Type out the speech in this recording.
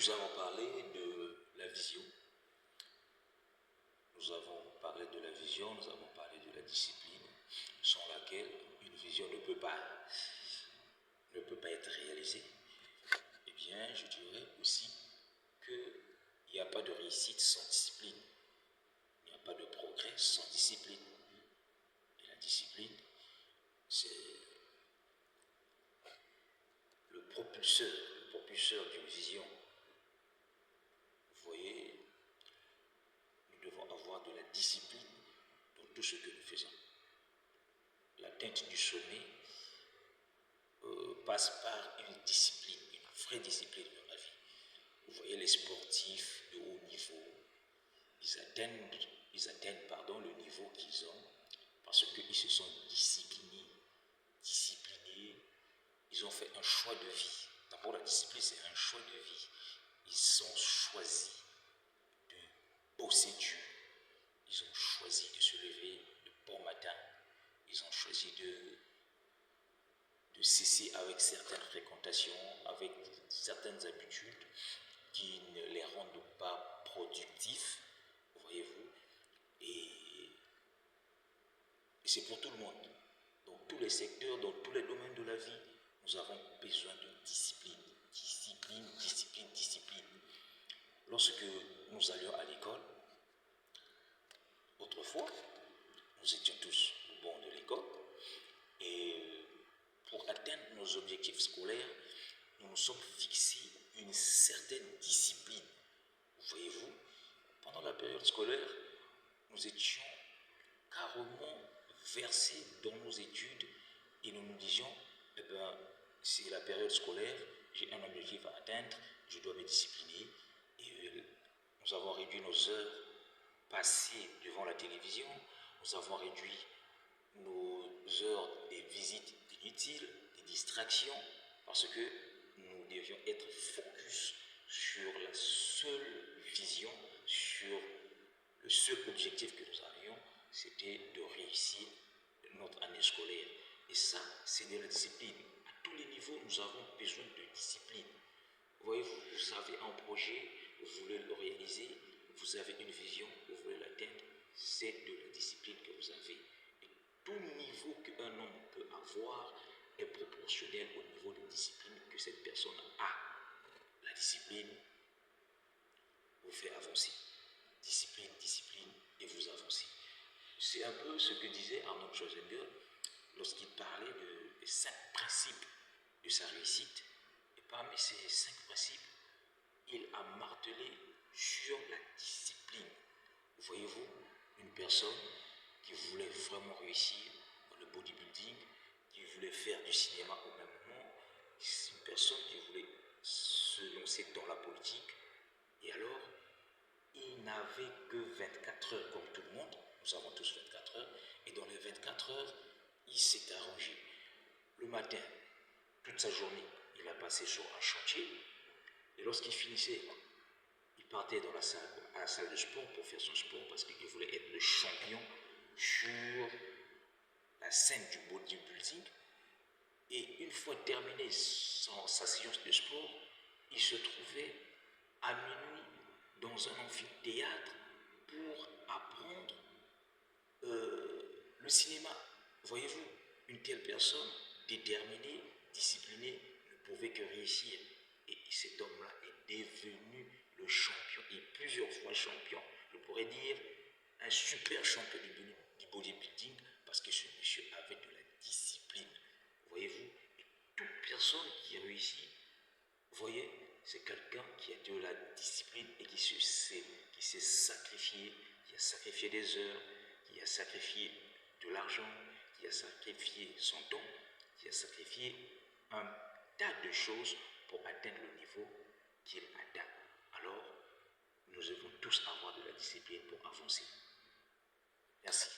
Nous avons parlé de la vision, nous avons parlé de la vision, nous avons parlé de la discipline, sans laquelle une vision ne peut pas être réalisée. Eh bien, je dirais aussi qu'il n'y a pas de réussite sans discipline, il n'y a pas de progrès sans discipline. Et la discipline, c'est le propulseur d'une vision. Vous voyez, nous devons avoir de la discipline dans tout ce que nous faisons. L'atteinte du sommet passe par une discipline, une vraie discipline dans la vie. Vous voyez les sportifs de haut niveau, ils atteignent le niveau qu'ils ont parce qu'ils se sont disciplinés. Ils ont fait un choix de vie. D'abord, la discipline, c'est un choix de vie. Ils ont choisi de bosser dur. Ils ont choisi de se lever le bon matin. Ils ont choisi de cesser avec certaines fréquentations, avec certaines habitudes qui ne les rendent pas productifs, voyez-vous. Et c'est pour tout le monde. Dans tous les secteurs, dans tous les domaines de la vie, nous avons besoin de discipline. Discipline. Lorsque nous allions à l'école, autrefois, nous étions tous au banc de l'école et pour atteindre nos objectifs scolaires, nous nous sommes fixés une certaine discipline. Voyez-vous, pendant la période scolaire, nous étions carrément versés dans nos études et nous nous disions, c'est la période scolaire, j'ai un objectif à atteindre, je dois me discipliner. Et nous avons réduit nos heures passées devant la télévision, nous avons réduit nos heures de visites inutiles, des distractions, parce que nous devions être focus sur la seule vision, sur le seul objectif que nous avions, c'était de réussir notre année scolaire. Et ça, c'est de la discipline. À tous les niveaux, nous avons besoin de discipline. Voyez-vous, vous avez un projet, vous voulez le réaliser, vous avez une vision, vous voulez l'atteindre, c'est de la discipline que vous avez. Et tout niveau qu'un homme peut avoir est proportionnel au niveau de discipline que cette personne a. La discipline vous fait avancer. Discipline, et vous avancez. C'est un peu ce que disait Arnold Schwarzenegger lorsqu'il parlait des 5 principes de sa réussite. Et parmi ces 5 principes, il a martelé sur la discipline. Voyez-vous, une personne qui voulait vraiment réussir dans le bodybuilding, qui voulait faire du cinéma au même moment, c'est une personne qui voulait se lancer dans la politique, et alors, il n'avait que 24 heures comme tout le monde, nous avons tous 24 heures, et dans les 24 heures, il s'est arrangé. Le matin, toute sa journée, il a passé sur un chantier, et lorsqu'il finissait, il partait dans à la salle de sport pour faire son sport parce qu'il voulait être le champion sur la scène du bodybuilding. Et une fois terminé sa séance de sport, il se trouvait à minuit dans un amphithéâtre pour apprendre le cinéma. Voyez-vous, une telle personne déterminée, disciplinée, ne pouvait que réussir. Et cet homme-là est devenu le champion, et plusieurs fois champion. Je pourrais dire un super champion du bodybuilding parce que ce monsieur avait de la discipline. Voyez-vous, et toute personne qui réussit, voyez, c'est quelqu'un qui a de la discipline et qui s'est sacrifié, qui a sacrifié des heures, qui a sacrifié de l'argent, qui a sacrifié son temps, qui a sacrifié un tas de choses pour atteindre le niveau qu'il atteint. Alors, nous devons tous avoir de la discipline pour avancer. Merci.